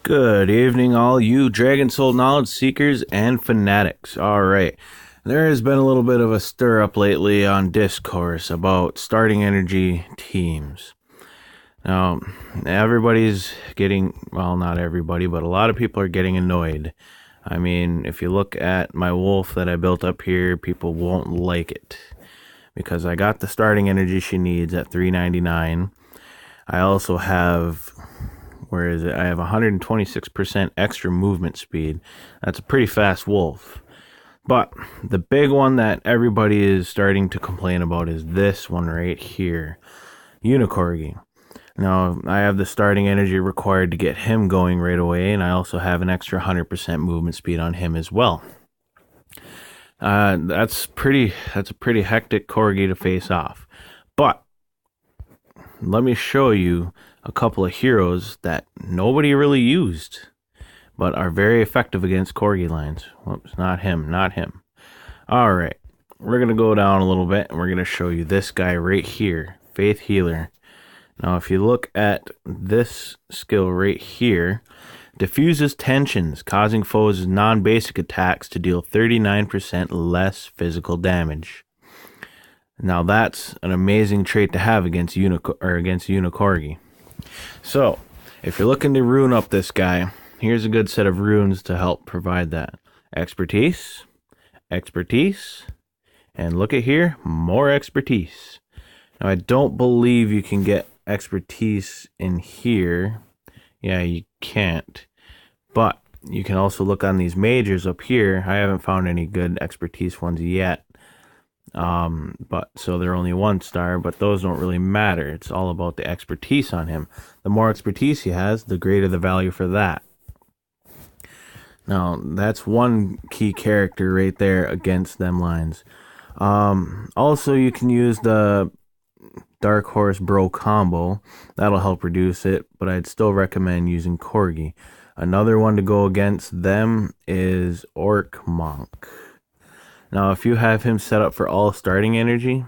Good evening, all you Dragon Soul knowledge seekers and fanatics. Alright, there has been a little bit of a stir up lately on Discourse about starting energy teams. Now, everybody's getting, well, not everybody, but a lot of people are getting annoyed. I mean, if you look at my wolf that I built up here, people won't like it. Because I got the starting energy she needs at 399. I also have... Where is it? I have 126% extra movement speed. That's a pretty fast wolf. But the big one that everybody is starting to complain about is this one right here. Unicorgi. Now, I have the starting energy required to get him going right away, and I also have an extra 100% movement speed on him as well. That's a pretty hectic Corgi to face off. But let me show you a couple of heroes that nobody really used, but are very effective against Corgi lines. Whoops, not him. Alright, we're going to go down a little bit, and we're going to show you this guy right here, Faith Healer. Now, if you look at this skill right here, diffuses tensions, causing foes' non-basic attacks to deal 39% less physical damage. Now, that's an amazing trait to have against Unicorgi. So, if you're looking to rune up this guy, here's a good set of runes to help provide that. Expertise, and look at here, more expertise. Now, I don't believe you can get expertise in here. Yeah, you can't. But you can also look on these majors up here. I haven't found any good expertise ones yet. But so they're only 1 star, but those don't really matter. It's all about the expertise on him. The more expertise he has, the greater the value for that. Now, that's one key character right there against them lines. Also, you can use the Dark Horse Bro combo. That'll help reduce it, but I'd still recommend using Corgi. Another one to go against them is Orc Monk. Now, if you have him set up for all starting energy,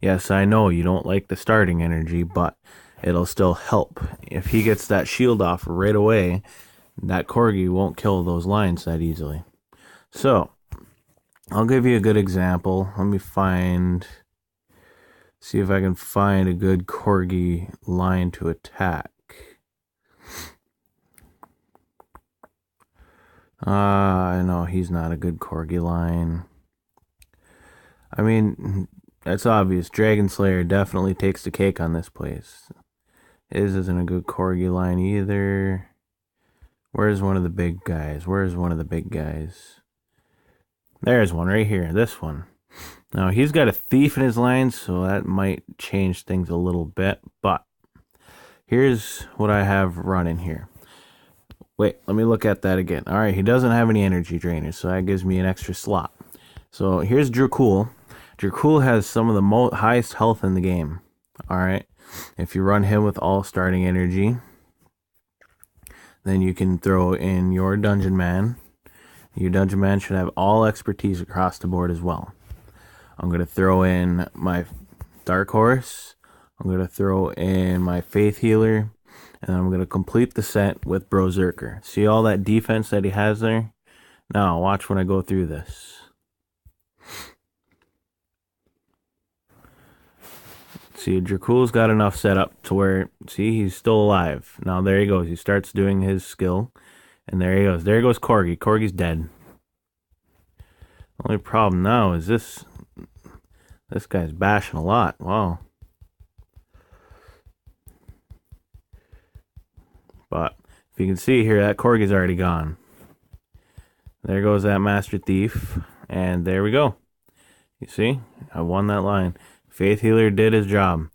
yes, I know you don't like the starting energy, but it'll still help. If he gets that shield off right away, that Corgi won't kill those lines that easily. So, I'll give you a good example. Let me see if I can find a good Corgi line to attack. I know he's not a good Corgi line. I mean, that's obvious. Dragon Slayer definitely takes the cake on this place. His isn't a good Corgi line either. Where's one of the big guys? There's one right here. This one. Now, he's got a thief in his line, so that might change things a little bit. But here's what I have running here. Wait, let me look at that again. Alright, he doesn't have any energy drainers, so that gives me an extra slot. So here's Dracul. Dracul has some of the highest health in the game. Alright, if you run him with all starting energy, then you can throw in your Dungeon Man. Your Dungeon Man should have all expertise across the board as well. I'm going to throw in my Dark Horse. I'm going to throw in my Faith Healer. And I'm going to complete the set with Berserker. See all that defense that he has there? Now, watch when I go through this. See, Dracul's got enough set up to where, see, he's still alive. Now, there he goes. He starts doing his skill. And there he goes. There goes Corgi. Corgi's dead. The only problem now is this guy's bashing a lot. Wow. But if you can see here, that Corgi's already gone. There goes that Master Thief. And there we go. You see? I won that line. Faith Healer did his job.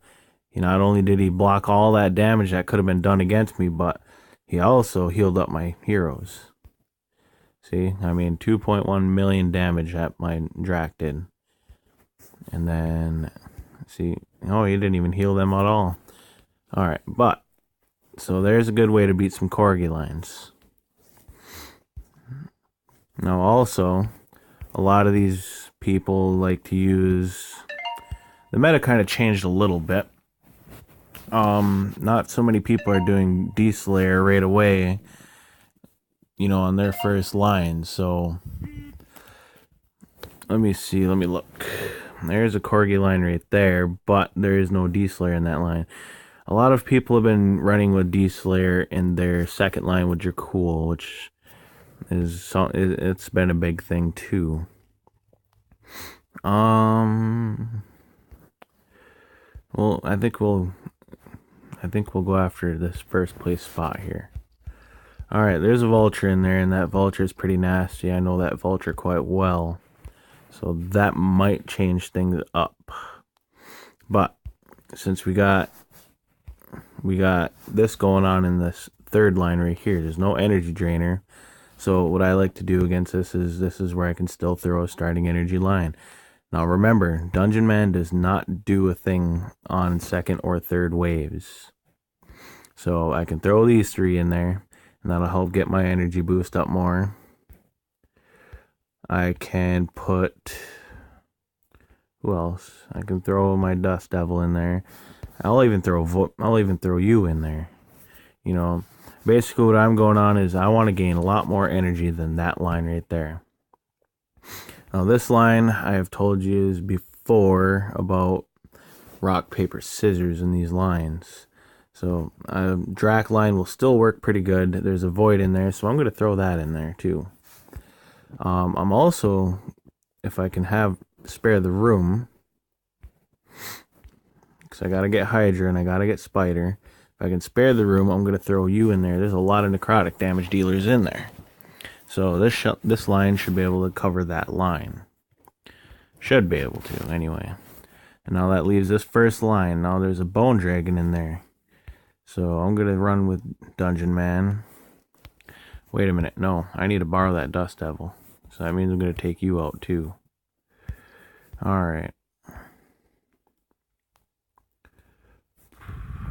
Not only did he block all that damage that could have been done against me, but he also healed up my heroes. See? I mean, 2.1 million damage that my Drac did. And then, see? Oh, he didn't even heal them at all. Alright, but so there's a good way to beat some Corgi lines. Now also, a lot of these people like to use... The meta kind of changed a little bit. Not so many people are doing D-Slayer right away on their first line. So let me see. Let me look. There's a Corgi line right there, but there is no D-Slayer in that line. A lot of people have been running with D-Slayer in their second line with Cool, which it's been a big thing too. Well, I think we'll go after this first place spot here. All right, there's a vulture in there, and that vulture is pretty nasty. I know that vulture quite well, so that might change things up. But since we got this going on in this third line right here, there's no energy drainer. So what I like to do against this is where I can still throw a starting energy line. Now remember, Dungeon Man does not do a thing on second or third waves. So I can throw these three in there, and that'll help get my energy boost up more. I can put... who else? I can throw my Dust Devil in there. I'll even throw you in there. Basically what I'm going on is I want to gain a lot more energy than that line right there. Now this line, I have told you before about rock, paper, scissors in these lines. So Drac line will still work pretty good. There's a void in there, so I'm going to throw that in there too. I'm also, if I can spare the room, because I got to get Hydra and I got to get Spider. If I can spare the room, I'm going to throw you in there. There's a lot of necrotic damage dealers in there. So this line should be able to cover that line. Should be able to, anyway. And now that leaves this first line. Now there's a Bone Dragon in there. So I'm going to run with Dungeon Man. Wait a minute. No, I need to borrow that Dust Devil. So that means I'm going to take you out too. Alright.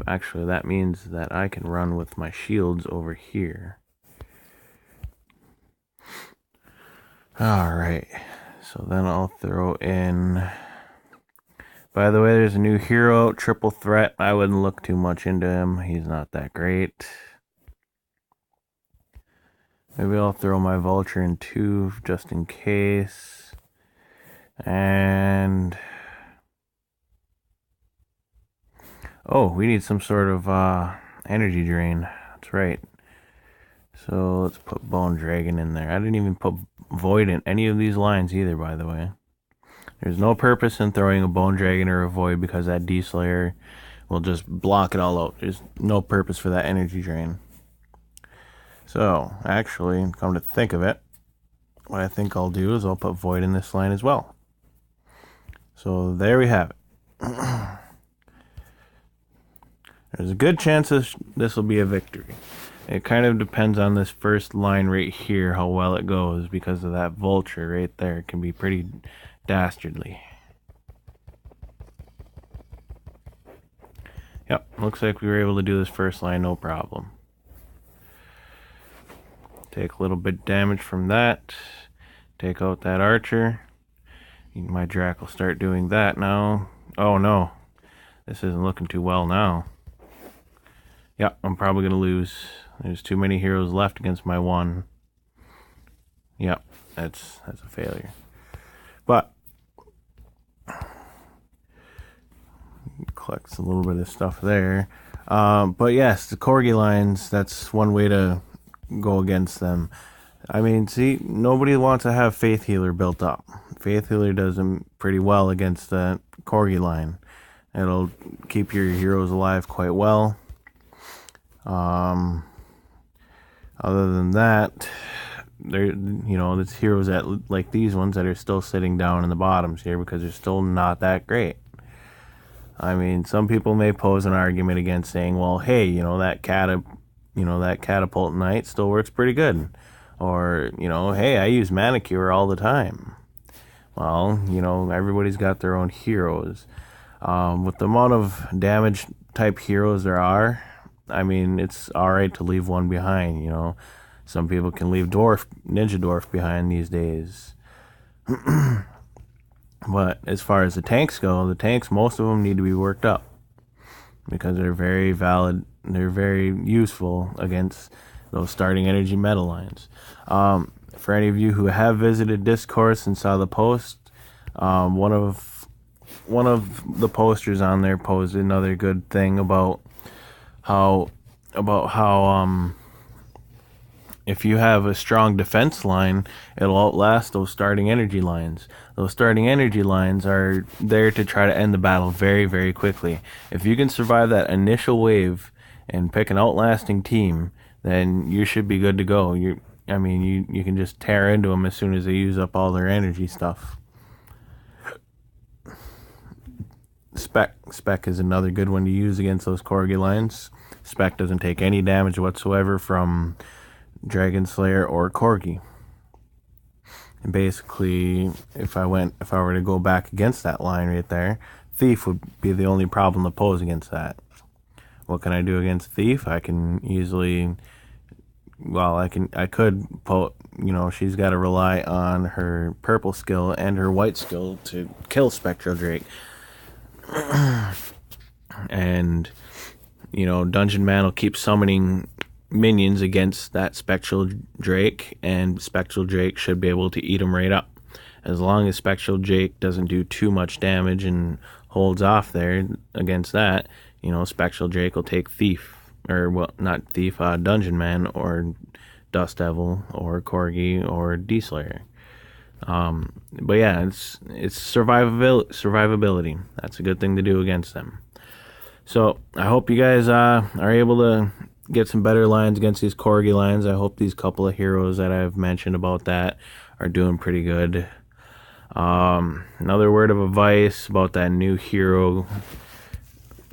Actually, that means that I can run with my shields over here. Alright. So then I'll throw in... By the way, there's a new hero, Triple Threat. I wouldn't look too much into him. He's not that great. Maybe I'll throw my Vulture in too, just in case. And... oh, we need some sort of energy drain. That's right. So let's put Bone Dragon in there. I didn't even put Void in any of these lines either, by the way. There's no purpose in throwing a Bone Dragon or a Void because that D-Slayer will just block it all out. There's no purpose for that energy drain. So, actually, come to think of it, what I think I'll do is I'll put Void in this line as well. So there we have it. There's a good chance this will be a victory. It kind of depends on this first line right here, how well it goes, because of that Vulture right there. It can be pretty dastardly. Yep, looks like we were able to do this first line no problem. Take a little bit damage from that. Take out that archer. My Drac will start doing that now. Oh no, this isn't looking too well now. Yep, I'm probably going to lose. There's too many heroes left against my one. Yep, that's a failure. But collects a little bit of stuff there. But yes, the Corgi lines, that's one way to go against them. I mean, see, nobody wants to have Faith Healer built up. Faith Healer does them pretty well against the Corgi line. It'll keep your heroes alive quite well. Other than that, there's heroes that like these ones that are still sitting down in the bottoms here because they're still not that great. I mean, some people may pose an argument against saying, well, hey, that catapult knight still works pretty good. Or, hey, I use Manicure all the time. Well, everybody's got their own heroes. With the amount of damage type heroes there are, I mean, it's alright to leave one behind, Some people can leave Ninja Dwarf behind these days. But as far as the tanks go, most of them need to be worked up. Because they're very valid, they're very useful against those starting energy meta lines. For any of you who have visited Discourse and saw the post, one of the posters on there posed another good thing about how if you have a strong defense line, it'll outlast those starting energy lines. Those starting energy lines are there to try to end the battle very, very quickly. If you can survive that initial wave and pick an outlasting team, then you should be good to go. You can just tear into them as soon as they use up all their energy stuff. Spec is another good one to use against those Corgi lines. Spec doesn't take any damage whatsoever from Dragon Slayer or Corgi. And basically, if I were to go back against that line right there, Thief would be the only problem to pose against that. What can I do against Thief? I can easily, she's got to rely on her purple skill and her white skill to kill Spectral Drake. And, Dungeon Man will keep summoning minions against that Spectral Drake, and Spectral Drake should be able to eat them right up. As long as Spectral Drake doesn't do too much damage and holds off there against that, Spectral Drake will take Thief, Dungeon Man or Dust Devil or Corgi or D-Slayer. But yeah, it's survivability. That's a good thing to do against them. So I hope you guys are able to get some better lines against these Corgi lines. I hope these couple of heroes that I've mentioned about that are doing pretty good. Another word of advice about that new hero,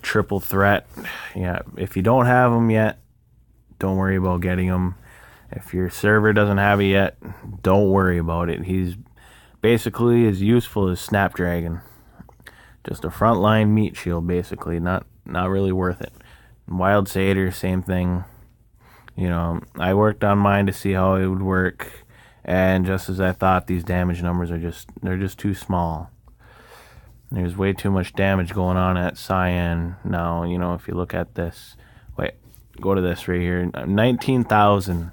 Triple Threat. Yeah, if you don't have them yet, don't worry about getting them. If your server doesn't have it yet, don't worry about it. He's basically as useful as Snapdragon. Just a frontline meat shield, basically. Not really worth it. Wild Satyr, same thing. I worked on mine to see how it would work, and just as I thought, these damage numbers they're just too small. There's way too much damage going on at Cyan now. If you look at this, go to this right here, 19,000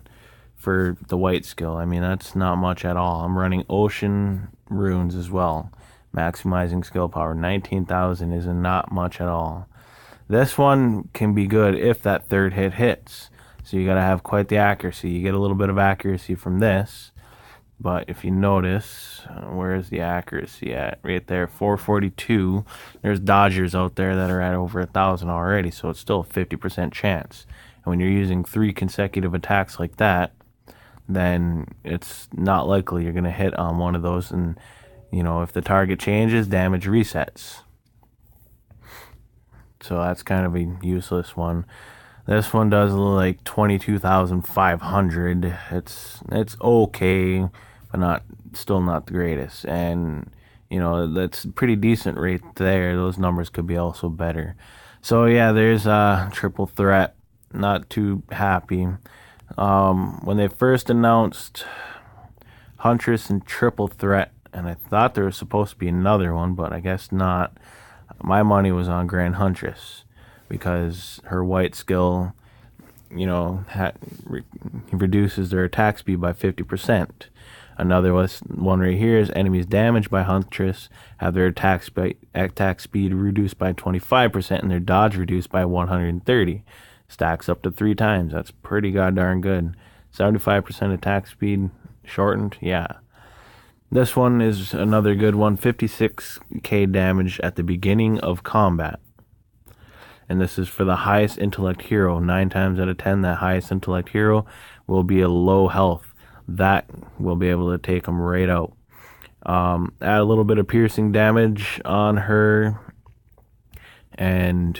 for the white skill. That's not much at all. I'm running Ocean Runes as well, maximizing skill power. 19,000 is not much at all. This one can be good if that third hit hits. So you got to have quite the accuracy. You get a little bit of accuracy from this. But if you notice, where's the accuracy at? Right there, 442. There's dodgers out there that are at over 1,000 already. So it's still a 50% chance. And when you're using 3 consecutive attacks like that, then it's not likely you're going to hit on one of those. And, if the target changes, damage resets. So that's kind of a useless one. This one does like 22,500. It's okay, but still not the greatest. And that's pretty decent right there. Those numbers could be also better. So yeah, there's Triple Threat. Not too happy. When they first announced Huntress and Triple Threat, and I thought there was supposed to be another one, but I guess not. My money was on Grand Huntress because her white skill, reduces their attack speed by 50%. Another one right here is enemies damaged by Huntress have their attack speed reduced by 25% and their dodge reduced by 130. Stacks up to 3 times. That's pretty goddamn good. 75% attack speed shortened. Yeah. This one is another good one. 56k damage at the beginning of combat. And this is for the highest intellect hero. 9 times out of 10, that highest intellect hero will be a low health. That will be able to take them right out. Add a little bit of piercing damage on her. And,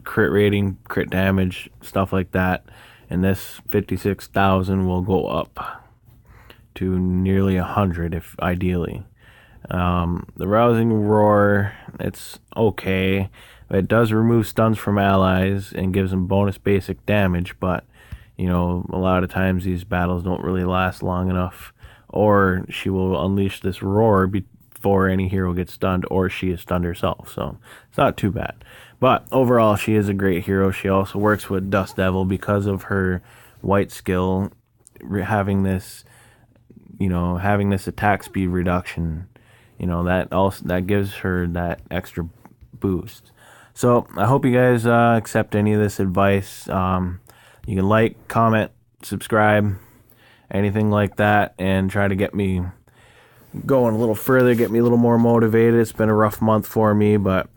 crit rating, crit damage, stuff like that. And this 56,000 will go up to nearly 100 if ideally. The Rousing Roar, it's okay. It does remove stuns from allies and gives them bonus basic damage, but a lot of times these battles don't really last long enough, or she will unleash this roar before any hero gets stunned, or she is stunned herself, so it's not too bad. But overall, she is a great hero. She also works with Dust Devil because of her white skill, having this, having this attack speed reduction. That gives her that extra boost. So I hope you guys accept any of this advice. You can like, comment, subscribe, anything like that, and try to get me going a little further, get me a little more motivated. It's been a rough month for me, but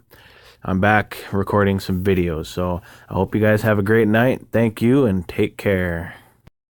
I'm back recording some videos. So I hope you guys have a great night. Thank you and take care.